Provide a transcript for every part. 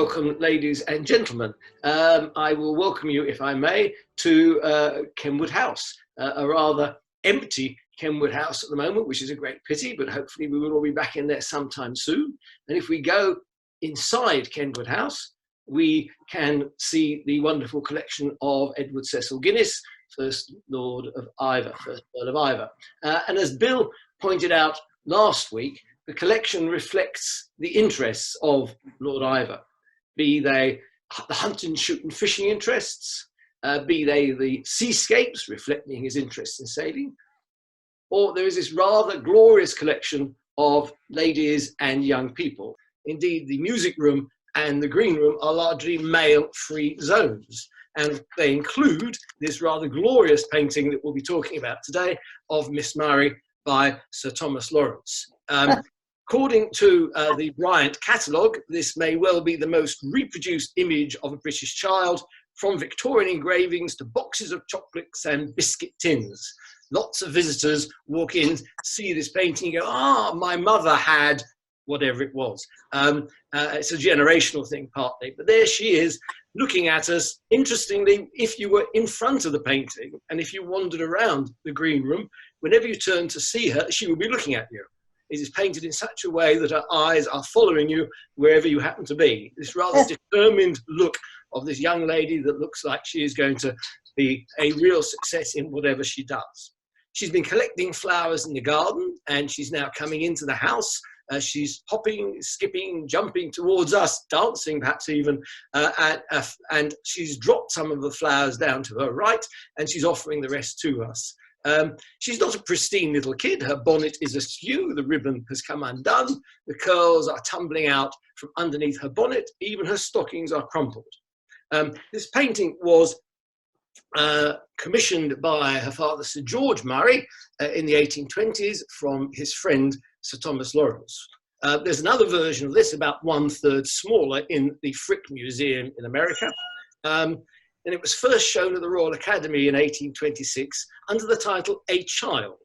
welcome, ladies and gentlemen. I will welcome you, if I may, to Kenwood House, a rather empty Kenwood House at the moment, which is a great pity, but hopefully we will all be back in there sometime soon. And if we go inside Kenwood House, we can see the wonderful collection of Edward Cecil Guinness, first Lord of Iver, first Earl of Iver. And as Bill pointed out last week, the collection reflects the interests of Lord Iver, be they the hunting, shooting, fishing interests, be they the seascapes, reflecting his interest in sailing, or there is this rather glorious collection of ladies and young people. Indeed, the music room and the green room are largely male-free zones, and they include this rather glorious painting that we'll be talking about today of Miss Murray by Sir Thomas Lawrence. According to the Bryant catalogue, this may well be the most reproduced image of a British child, from Victorian engravings to boxes of chocolates and biscuit tins. Lots of visitors walk in, see this painting, and go, "Ah, my mother had," whatever it was. It's a generational thing partly, but there she is looking at us. Interestingly, if you were in front of the painting and if you wandered around the green room, whenever you turned to see her, she would be looking at you. It is painted in such a way that her eyes are following you wherever you happen to be. This rather determined look of this young lady that looks like she is going to be a real success in whatever she does. She's been collecting flowers in the garden and she's now coming into the house. She's hopping, skipping, jumping towards us, dancing perhaps even, and she's dropped some of the flowers down to her right and she's offering the rest to us. She's not a pristine little kid. Her bonnet is askew, the ribbon has come undone, the curls are tumbling out from underneath her bonnet, even her stockings are crumpled. This painting was commissioned by her father, Sir George Murray, in the 1820s from his friend, Sir Thomas Lawrence. There's another version of this, about 1/3 smaller, in the Frick Museum in America. And it was first shown at the Royal Academy in 1826 under the title A Child.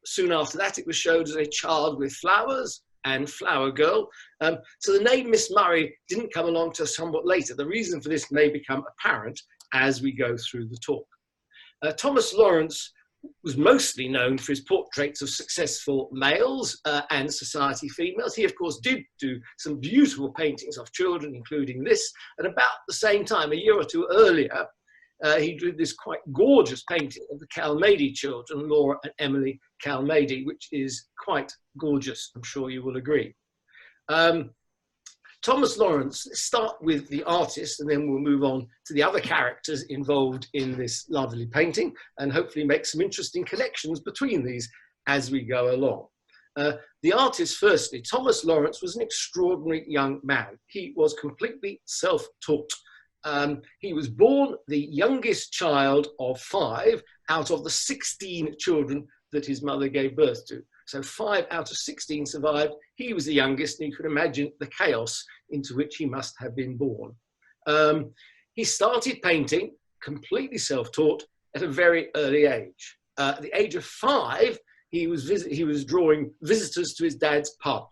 Soon after that, it was showed as A Child with Flowers and Flower Girl. So the name Miss Murray didn't come along till somewhat later. The reason for this may become apparent as we go through the talk. Thomas Lawrence was mostly known for his portraits of successful males and society females. He, of course, did do some beautiful paintings of children, including this. At about the same time, a year or two earlier, he did this quite gorgeous painting of the Calmady children, Laura and Emily Calmady, which is quite gorgeous, I'm sure you will agree. Thomas Lawrence, let's start with the artist and then we'll move on to the other characters involved in this lovely painting and hopefully make some interesting connections between these as we go along. The artist, firstly, Thomas Lawrence was an extraordinary young man. He was completely self-taught. He was born the youngest child of 5 out of the 16 children that his mother gave birth to. So 5 out of 16 survived. He was the youngest, and you can imagine the chaos into which he must have been born. He started painting, completely self-taught, at a very early age. At the age of 5, he was drawing visitors to his dad's pub.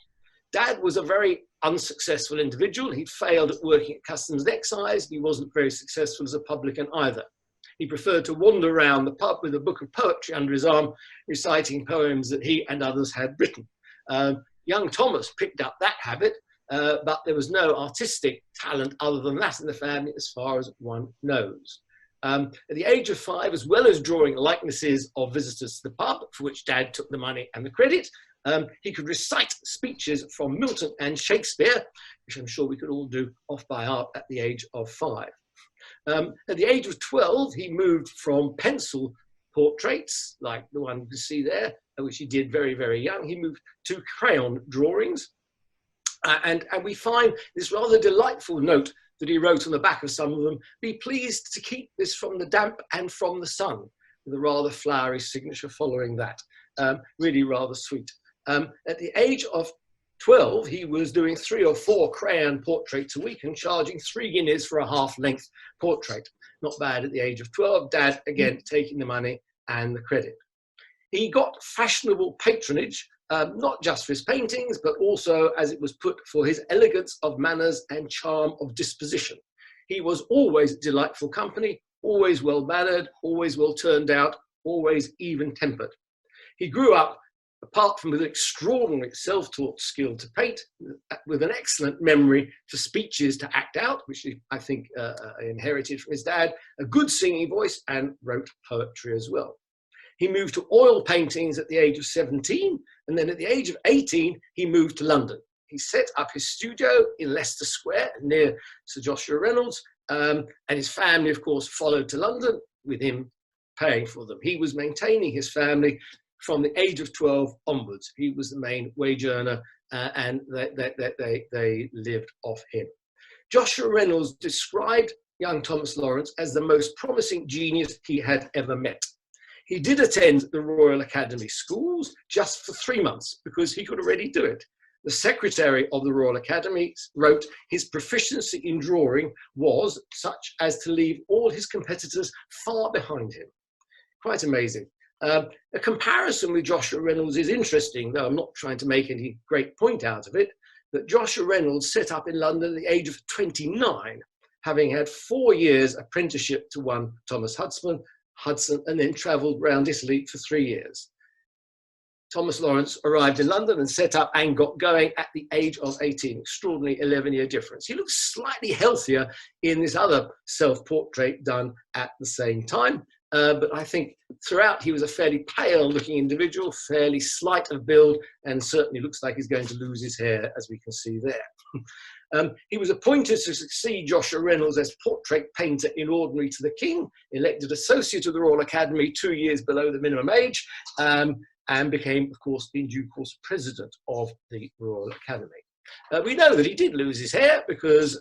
Dad was a very unsuccessful individual. He'd failed at working at Customs and Excise. He wasn't very successful as a publican either. He preferred to wander around the pub with a book of poetry under his arm, reciting poems that he and others had written. Young Thomas picked up that habit, but there was no artistic talent other than that in the family as far as one knows. At the age of 5, as well as drawing likenesses of visitors to the pub, for which Dad took the money and the credit, he could recite speeches from Milton and Shakespeare, which I'm sure we could all do off by heart at the age of 5. At the age of 12, he moved from pencil portraits, like the one you see there, which he did very, very young. He moved to crayon drawings. And we find this rather delightful note that he wrote on the back of some of them: "Be pleased to keep this from the damp and from the sun," with a rather flowery signature following that. Really rather sweet. At the age of 12, he was doing 3 or 4 crayon portraits a week and charging 3 guineas for a half-length portrait. Not bad at the age of 12. Dad, again, taking the money and the credit. He got fashionable patronage not just for his paintings, but also, as it was put, for his elegance of manners and charm of disposition. He was always delightful company, always well-mannered, always well turned out, always even-tempered. He grew up, apart from with an extraordinary self-taught skill to paint, with an excellent memory for speeches to act out, which I think inherited from his dad, a good singing voice, and wrote poetry as well. He moved to oil paintings at the age of 17, and then at the age of 18, he moved to London. He set up his studio in Leicester Square near Sir Joshua Reynolds, and his family, of course, followed to London with him paying for them. He was maintaining his family from the age of 12 onwards. He was the main wage earner, and they lived off him. Joshua Reynolds described young Thomas Lawrence as the most promising genius he had ever met. He did attend the Royal Academy schools just for 3 months because he could already do it. The secretary of the Royal Academy wrote his proficiency in drawing was such as to leave all his competitors far behind him. Quite amazing. A comparison with Joshua Reynolds is interesting, though I'm not trying to make any great point out of it, that Joshua Reynolds set up in London at the age of 29, having had 4 years apprenticeship to one Thomas Hudson, and then travelled around Italy for 3 years. Thomas Lawrence arrived in London and set up and got going at the age of 18. Extraordinary 11-year difference. He looks slightly healthier in this other self-portrait done at the same time. But I think throughout he was a fairly pale-looking individual, fairly slight of build, and certainly looks like he's going to lose his hair, as we can see there. He was appointed to succeed Joshua Reynolds as portrait painter in ordinary to the King, elected Associate of the Royal Academy 2 years below the minimum age, and became, of course, in due course, President of the Royal Academy. We know that he did lose his hair because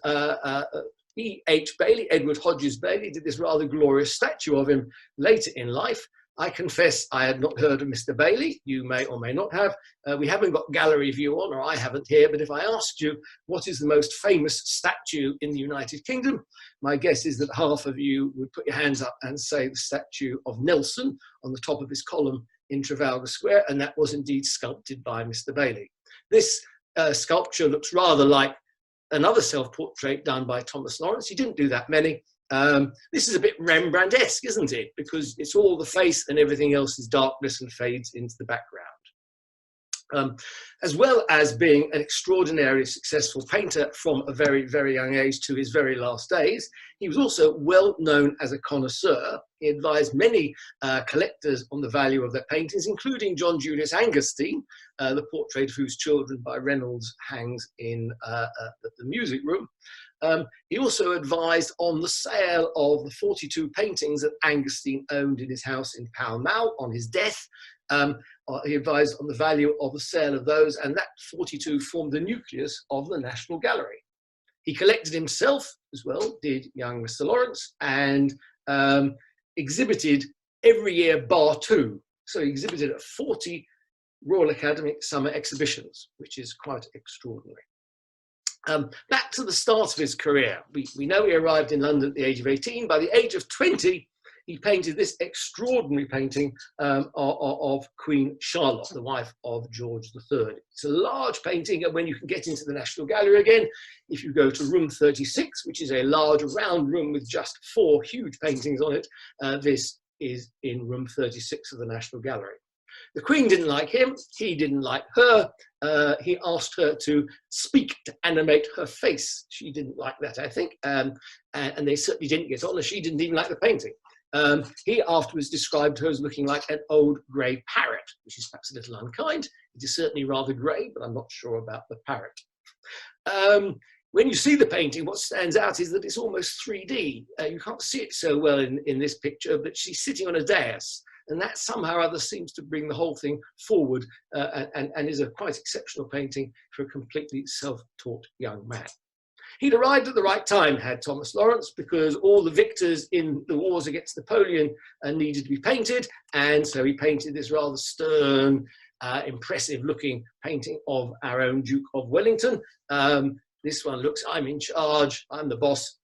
E.H. Bailey, Edward Hodges Bailey, did this rather glorious statue of him later in life. I confess I had not heard of Mr. Bailey. You may or may not have. We haven't got gallery view on, or I haven't here, but if I asked you what is the most famous statue in the United Kingdom, my guess is that half of you would put your hands up and say the statue of Nelson on the top of his column in Trafalgar Square, and that was indeed sculpted by Mr. Bailey. This sculpture looks rather like another self-portrait done by Thomas Lawrence. He didn't do that many. This is a bit Rembrandt-esque, isn't it? Because it's all the face and everything else is darkness and fades into the background. As well as being an extraordinarily successful painter from a very, very young age to his very last days, he was also well known as a connoisseur. He advised many collectors on the value of their paintings, including John Julius Angerstein, the portrait of whose children by Reynolds hangs in the music room. He also advised on the sale of the 42 paintings that Angerstein owned in his house in Pall Mall on his death. He advised on the value of the sale of those, and that 42 formed the nucleus of the National Gallery. He collected himself as well, did young Mr. Lawrence, and exhibited every year bar 2. So he exhibited at 40 Royal Academy summer exhibitions, which is quite extraordinary. Back to the start of his career. We know he arrived in London at the age of 18. By the age of 20, he painted this extraordinary painting of Queen Charlotte, the wife of George III. It's a large painting, and when you can get into the National Gallery again, if you go to room 36, which is a large round room with just 4 huge paintings on it, this is in room 36 of the National Gallery. The Queen didn't like him, he didn't like her. He asked her to speak to animate her face. She didn't like that, I think, and they certainly didn't get on, and she didn't even like the painting. He afterwards described her as looking like an old grey parrot, which is perhaps a little unkind. It is certainly rather grey, but I'm not sure about the parrot. When you see the painting, what stands out is that it's almost 3D. You can't see it so well in this picture, but she's sitting on a dais, and that somehow or other seems to bring the whole thing forward, and is a quite exceptional painting for a completely self-taught young man. He'd arrived at the right time, had Thomas Lawrence, because all the victors in the wars against Napoleon needed to be painted, and so he painted this rather stern, impressive-looking painting of our own Duke of Wellington. This one looks, I'm in charge, I'm the boss,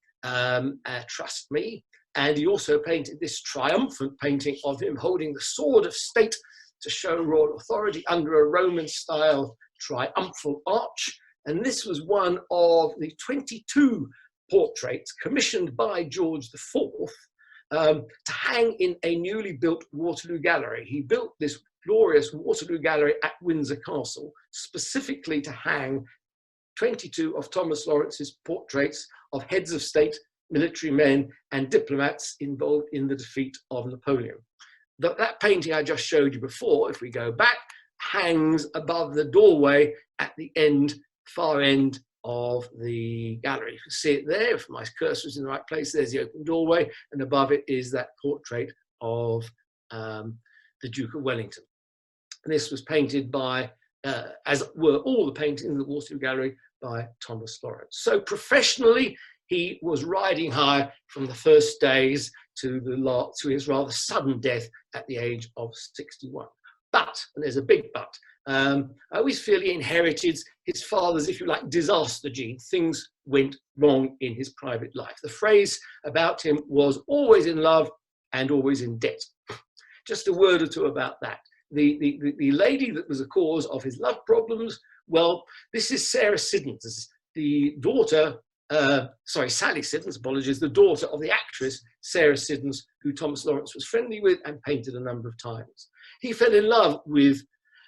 trust me. And he also painted this triumphant painting of him holding the sword of state to show royal authority under a Roman-style triumphal arch. And this was one of the 22 portraits commissioned by George IV to hang in a newly built Waterloo Gallery. He built this glorious Waterloo Gallery at Windsor Castle specifically to hang 22 of Thomas Lawrence's portraits of heads of state, military men, and diplomats involved in the defeat of Napoleon. That painting I just showed you before, if we go back, hangs above the doorway at the end, far end of the gallery. You can see it there. If my cursor is in the right place, there's the open doorway, and above it is that portrait of the Duke of Wellington. And this was painted by, as were all the paintings in the Waterloo Gallery, by Thomas Lawrence. So professionally, he was riding high from the first days to his rather sudden death at the age of 61. But, and there's a big but, I always feel he inherited his father's, if you like, disaster gene. Things went wrong in his private life. The phrase about him was always in love and always in debt. Just a word or two about that. The lady that was the cause of his love problems, well, this is Sarah Siddons, the daughter, Sally Siddons, apologies, the daughter of the actress Sarah Siddons, who Thomas Lawrence was friendly with and painted a number of times. He fell in love with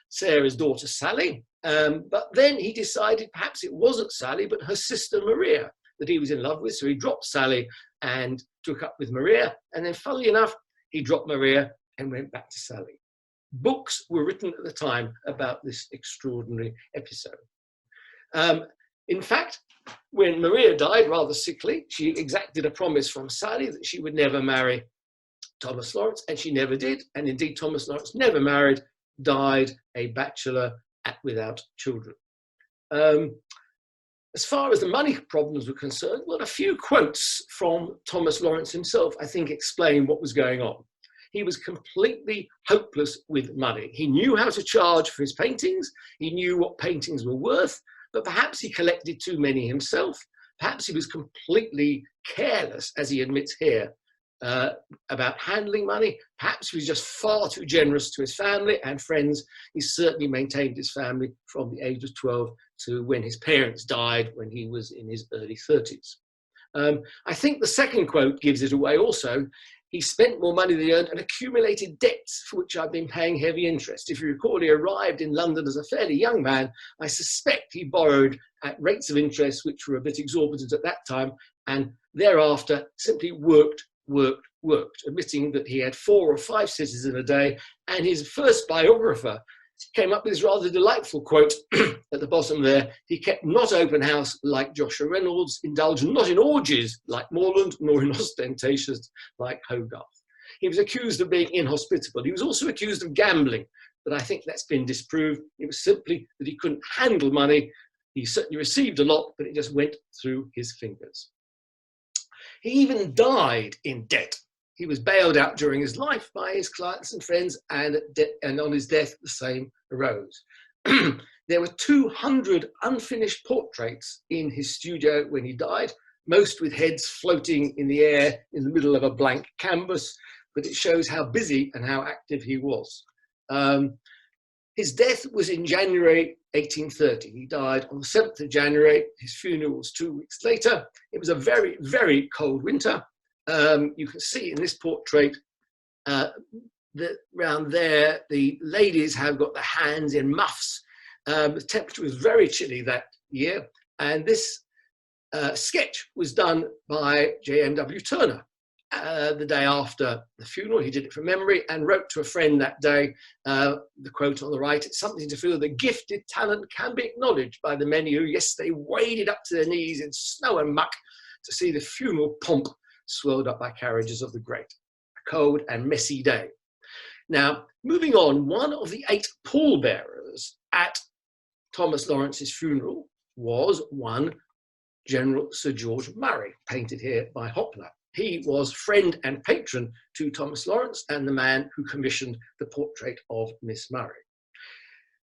Sarah's daughter Sally, but then he decided perhaps it wasn't Sally, but her sister Maria that he was in love with, so he dropped Sally and took up with Maria, and then funnily enough, he dropped Maria and went back to Sally. Books were written at the time about this extraordinary episode. In fact, when Maria died rather sickly, she exacted a promise from Sally that she would never marry Thomas Lawrence, and she never did. And indeed, Thomas Lawrence never married, died a bachelor without children. As far as the money problems were concerned, well, a few quotes from Thomas Lawrence himself, I think, explain what was going on. He was completely hopeless with money. He knew how to charge for his paintings. He knew what paintings were worth, but perhaps he collected too many himself. Perhaps he was completely careless, as he admits here, about handling money. Perhaps he was just far too generous to his family and friends. He certainly maintained his family from the age of 12 to when his parents died when he was in his early 30s. I think the second quote gives it away also. He spent more money than he earned and accumulated debts for which I've been paying heavy interest. If you recall, he arrived in London as a fairly young man. I suspect he borrowed at rates of interest which were a bit exorbitant at that time, and thereafter simply worked, admitting that he had 4 or 5 cities in a day. And his first biographer came up with this rather delightful quote at the bottom there. He kept not open house like Joshua Reynolds, indulged not in orgies like Morland, nor in ostentations like Hogarth. He was accused of being inhospitable. He was also accused of gambling, but I think that's been disproved. It was simply that he couldn't handle money. He certainly received a lot, but it just went through his fingers. He even died in debt. He was bailed out during his life by his clients and friends, and on his death, the same arose. There were 200 unfinished portraits in his studio when he died, most with heads floating in the air in the middle of a blank canvas, but it shows how busy and how active he was. His death was in January 1830. He died on the 7th of January. His funeral was 2 weeks later. It was a very, very cold winter. You can see in this portrait that around there, the ladies have got their hands in muffs. The temperature was very chilly that year. And this sketch was done by J.M.W. Turner the day after the funeral. He did it from memory and wrote to a friend that day, the quote on the right, "It's something to feel that gifted talent can be acknowledged by the many who, yes, they waded up to their knees in snow and muck to see the funeral pomp swirled up by carriages of the great." A cold and messy day. Now, moving on, one of the 8 pallbearers at Thomas Lawrence's funeral was one General Sir George Murray, painted here by Hopler. He was friend and patron to Thomas Lawrence and the man who commissioned the portrait of Miss Murray.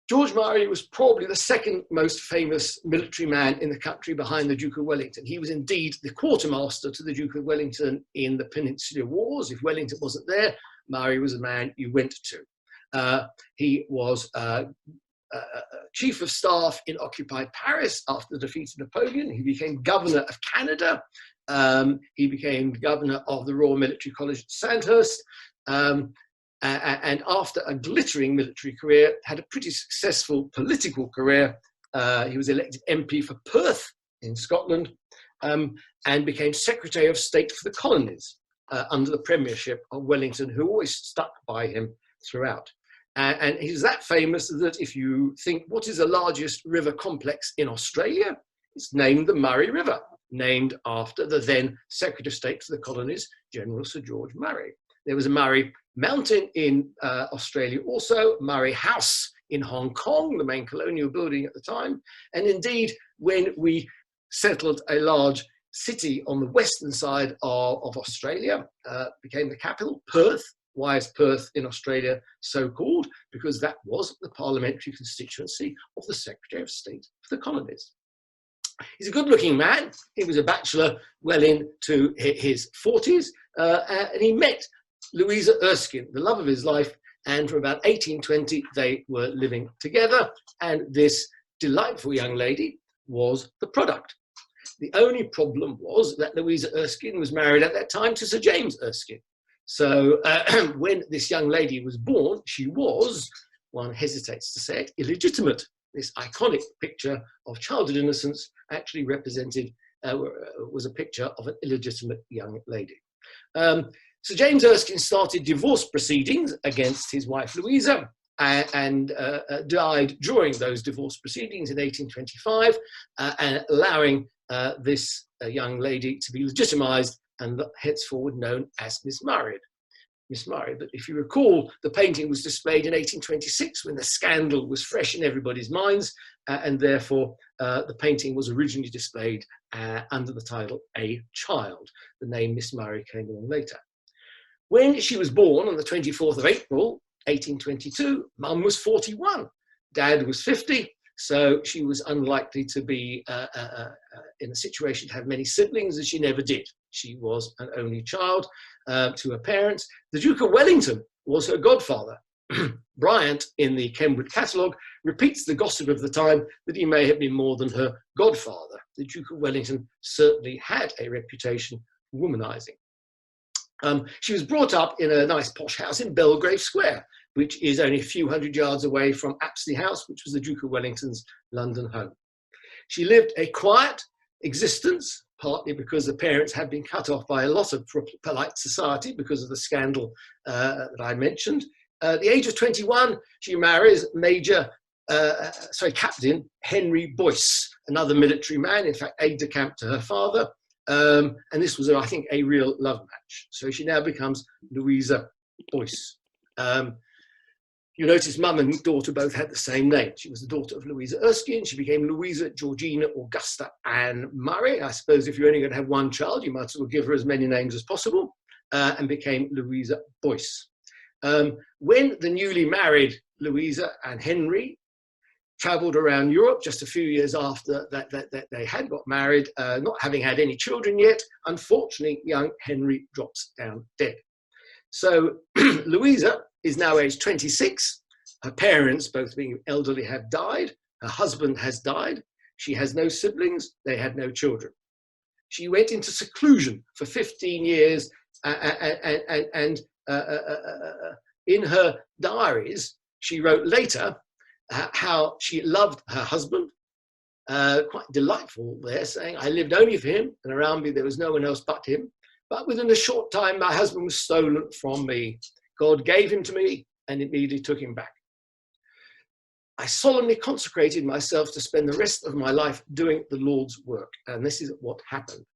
George Murray was probably the second most famous military man in the country behind the Duke of Wellington. He was indeed the quartermaster to the Duke of Wellington in the Peninsular Wars. If Wellington wasn't there, Murray was a man you went to. He was chief of staff in occupied Paris after the defeat of Napoleon. He became governor of Canada. He became governor of the Royal Military College at Sandhurst. And after a glittering military career, had a pretty successful political career. He was elected MP for Perth in Scotland, and became Secretary of State for the Colonies under the premiership of Wellington, who always stuck by him throughout. And he's that famous that if you think, what is the largest river complex in Australia? It's named the Murray River, named after the then Secretary of State for the Colonies, General Sir George Murray. There was a Murray Mountain in Australia also, Murray House in Hong Kong, the main colonial building at the time. And indeed, when we settled a large city on the western side of Australia, became the capital, Perth. Why is Perth in Australia so called? Because that was the parliamentary constituency of the Secretary of State for the Colonies. He's a good-looking man. He was a bachelor well into his 40s, and he met Louisa Erskine, the love of his life, and from about 1820 they were living together, and this delightful young lady was the product. The only problem was that Louisa Erskine was married at that time to Sir James Erskine. So when this young lady was born, she was, one hesitates to say it, illegitimate. This iconic picture of childhood innocence actually represented, was a picture of an illegitimate young lady. Sir James Erskine started divorce proceedings against his wife Louisa, and died during those divorce proceedings in 1825, and allowing this young lady to be legitimised and henceforward known as Miss Murray. Miss Murray, but if you recall, the painting was displayed in 1826 when the scandal was fresh in everybody's minds, and therefore the painting was originally displayed under the title A Child. The name Miss Murray came along later. When she was born on the 24th of April, 1822, Mum was 41, Dad was 50, so she was unlikely to be in a situation to have many siblings, as she never did. She was an only child to her parents. The Duke of Wellington was her godfather. Bryant, in the Kenwood catalogue, repeats the gossip of the time that he may have been more than her godfather. The Duke of Wellington certainly had a reputation for womanising. She was brought up in a nice posh house in Belgrave Square, which is only a few hundred yards away from Apsley House, which was the Duke of Wellington's London home. She lived a quiet existence, partly because the parents had been cut off by a lot of polite society because of the scandal that I mentioned. At the age of 21, she marries Captain Henry Boyce, another military man, in fact, aide-de-camp to her father. And this was, I think, a real love match. So she now becomes Louisa Boyce. You notice mum and daughter both had the same name. She was the daughter of Louisa Erskine. She became Louisa Georgina Augusta Anne Murray. I suppose if you're only going to have one child, you might as well give her as many names as possible, and became Louisa Boyce. When the newly married Louisa and Henry travelled around Europe just a few years after that they had got married, not having had any children yet, unfortunately, young Henry drops down dead. So Louisa is now aged 26. Her parents, both being elderly, have died. Her husband has died. She has no siblings. They had no children. She went into seclusion for 15 years, and in her diaries, she wrote later how she loved her husband, quite delightful there, saying, I lived only for him, and around me there was no one else but him. But within a short time, my husband was stolen from me. God gave him to me and immediately took him back. I solemnly consecrated myself to spend the rest of my life doing the Lord's work. And this is what happened.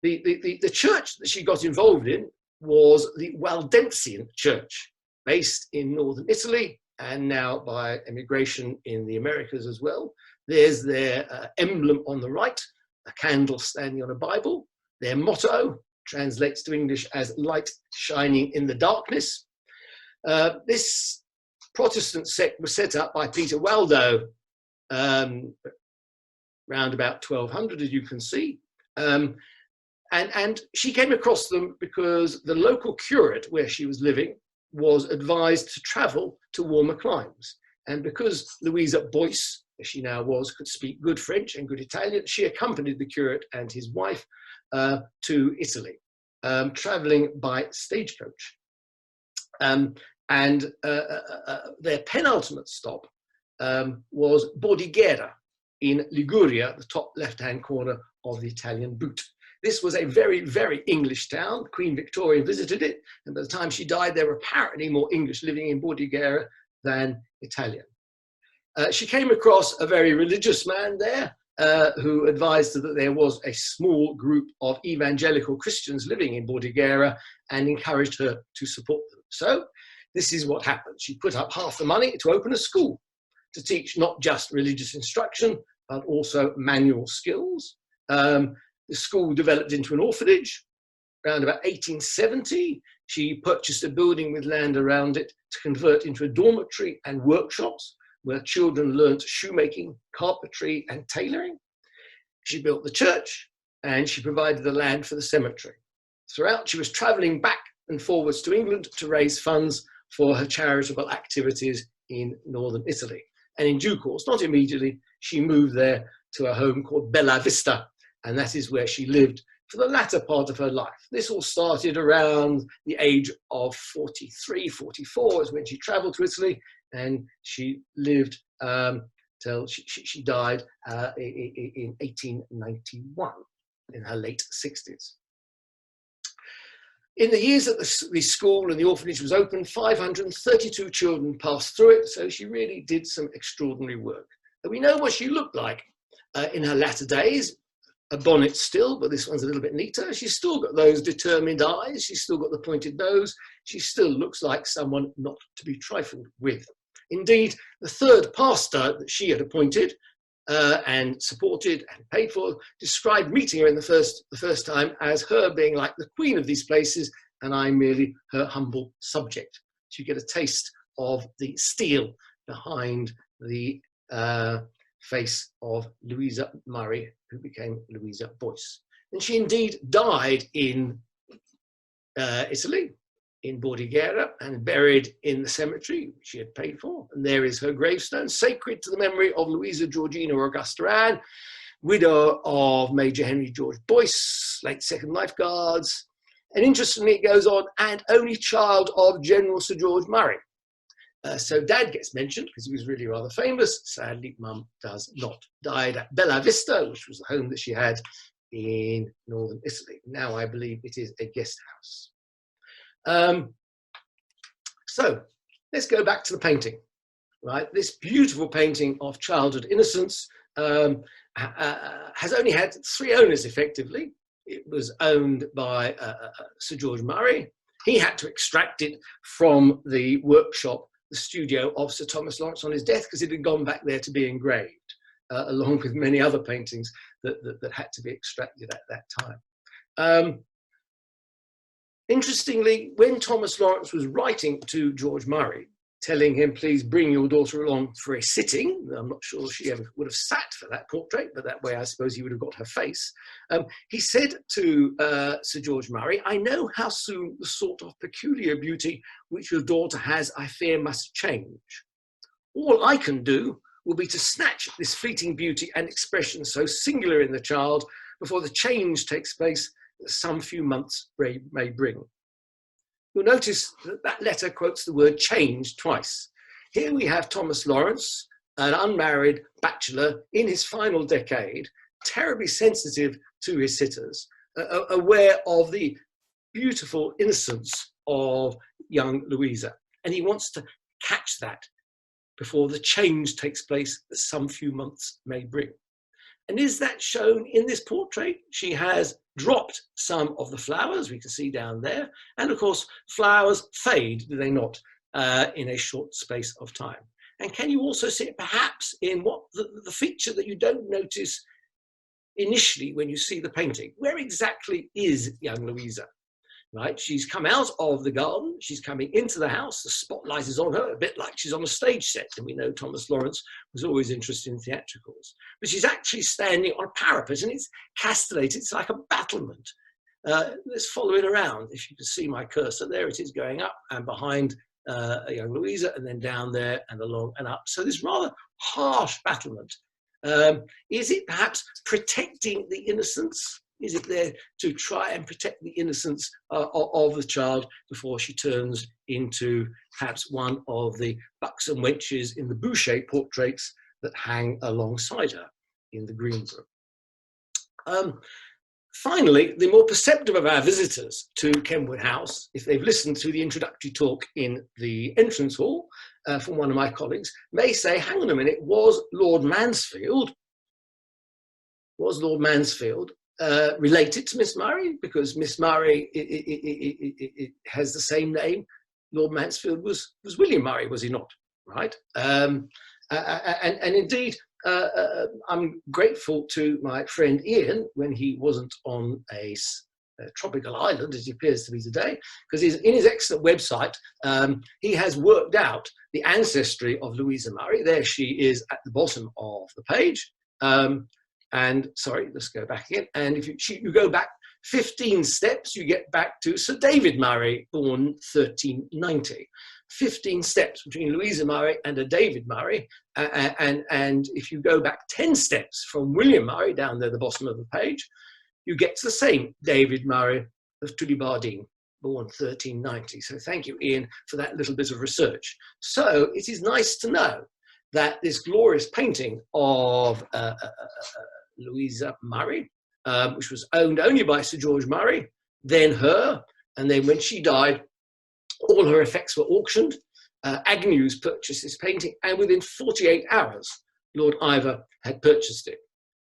The church that she got involved in was the Waldensian Church, based in northern Italy, and now by emigration in the Americas as well. There's their emblem on the right, a candle standing on a Bible. Their motto translates to English as light shining in the darkness. This Protestant sect was set up by Peter Waldo around about 1200, as you can see. And she came across them because the local curate where she was living was advised to travel to warmer climes. And because Louisa Boyce, as she now was, could speak good French and good Italian, she accompanied the curate and his wife to Italy, traveling by stagecoach. And their penultimate stop was Bordighera in Liguria, the top left-hand corner of the Italian boot. This was a very, very English town. Queen Victoria visited it, and by the time she died, there were apparently more English living in Bordighera than Italian. She came across a very religious man there who advised her that there was a small group of evangelical Christians living in Bordighera and encouraged her to support them. So this is what happened. She put up half the money to open a school to teach not just religious instruction, but also manual skills. The school developed into an orphanage. Around about 1870, she purchased a building with land around it to convert into a dormitory and workshops where children learnt shoemaking, carpentry, and tailoring. She built the church and she provided the land for the cemetery. Throughout, she was traveling back and forwards to England to raise funds for her charitable activities in northern Italy. And in due course, not immediately, she moved there to a home called Bella Vista, and that is where she lived for the latter part of her life. This all started around the age of 43, 44 is when she traveled to Italy, and she lived till she died in 1891, in her late 60s. In the years that the school and the orphanage was open, 532 children passed through it, so she really did some extraordinary work. And we know what she looked like in her latter days. A bonnet still, but this one's a little bit neater. She's still got those determined eyes. She's still got the pointed nose. She still looks like someone not to be trifled with. Indeed, the third pastor that she had appointed and supported and paid for described meeting her in the first time as her being like the queen of these places, and I merely her humble subject. So you get a taste of the steel behind the face of Louisa Murray, who became Louisa Boyce. And she indeed died in Italy, in Bordighera, and buried in the cemetery which she had paid for. And there is her gravestone, sacred to the memory of Louisa Georgina Augusta Anne, widow of Major Henry George Boyce, late Second Life Guards. And interestingly, it goes on, and only child of General Sir George Murray. So Dad gets mentioned because he was really rather famous. Sadly, Mum does not. Died at Bella Vista, which was the home that she had in northern Italy. Now I believe it is a guest house. So let's go back to the painting. Right, this beautiful painting of childhood innocence has only had 3 owners effectively. It was owned by Sir George Murray. He had to extract it from the workshop, the studio of Sir Thomas Lawrence on his death, because it had gone back there to be engraved, along with many other paintings that had to be extracted at that time. Interestingly, when Thomas Lawrence was writing to George Murray, telling him, please bring your daughter along for a sitting, I'm not sure she ever would have sat for that portrait, but that way I suppose he would have got her face. He said to Sir George Murray, I know how soon the sort of peculiar beauty which your daughter has, I fear, must change. All I can do will be to snatch this fleeting beauty and expression so singular in the child before the change takes place that some few months may bring. You'll notice that that letter quotes the word change twice. Here we have Thomas Lawrence, an unmarried bachelor in his final decade, terribly sensitive to his sitters, aware of the beautiful innocence of young Louisa. And he wants to catch that before the change takes place that some few months may bring. And is that shown in this portrait? She has dropped some of the flowers, we can see down there. And of course, flowers fade, do they not, in a short space of time. And can you also see it perhaps in what the feature that you don't notice initially when you see the painting? Where exactly is young Louisa? Right, she's come out of the garden, she's coming into the house, the spotlight is on her, a bit like she's on a stage set, and we know Thomas Lawrence was always interested in theatricals. But she's actually standing on a parapet, and it's castellated, it's like a battlement. let's follow it around. If you can see my cursor, there it is going up and behind young Louisa, and then down there and along and up. So this rather harsh battlement. Is it perhaps protecting the innocence? Is it there to try and protect the innocence of the child before she turns into perhaps one of the buxom wenches in the Boucher portraits that hang alongside her in the green room? Finally, the more perceptive of our visitors to Kenwood House, if they've listened to the introductory talk in the entrance hall from one of my colleagues, may say, hang on a minute, was Lord Mansfield related to Miss Murray? Because Miss Murray it has the same name. Lord Mansfield was William Murray, was he not? Right? And indeed, I'm grateful to my friend Ian when he wasn't on a tropical island, as he appears to be today, because in his excellent website, he has worked out the ancestry of Louisa Murray. There she is at the bottom of the page. And sorry, let's go back again. And if you go back 15 steps, you get back to Sir David Murray, born 1390. 15 steps between Louisa Murray and a David Murray. And if you go back 10 steps from William Murray, down there at the bottom of the page, you get to the same David Murray of Tullibardine, born 1390. So thank you, Ian, for that little bit of research. So it is nice to know that this glorious painting of Louisa Murray, which was owned only by Sir George Murray, then her, and then when she died, all her effects were auctioned. Agnews purchased this painting, and within 48 hours, Lord Iver had purchased it.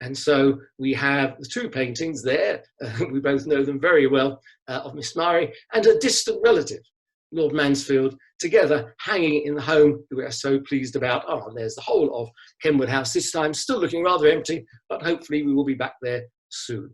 And so we have the two paintings there, we both know them very well, of Miss Murray and a distant relative, Lord Mansfield, together hanging in the home that we are so pleased about. Oh, and there's the whole of Kenwood House, this time still looking rather empty, but hopefully we will be back there soon.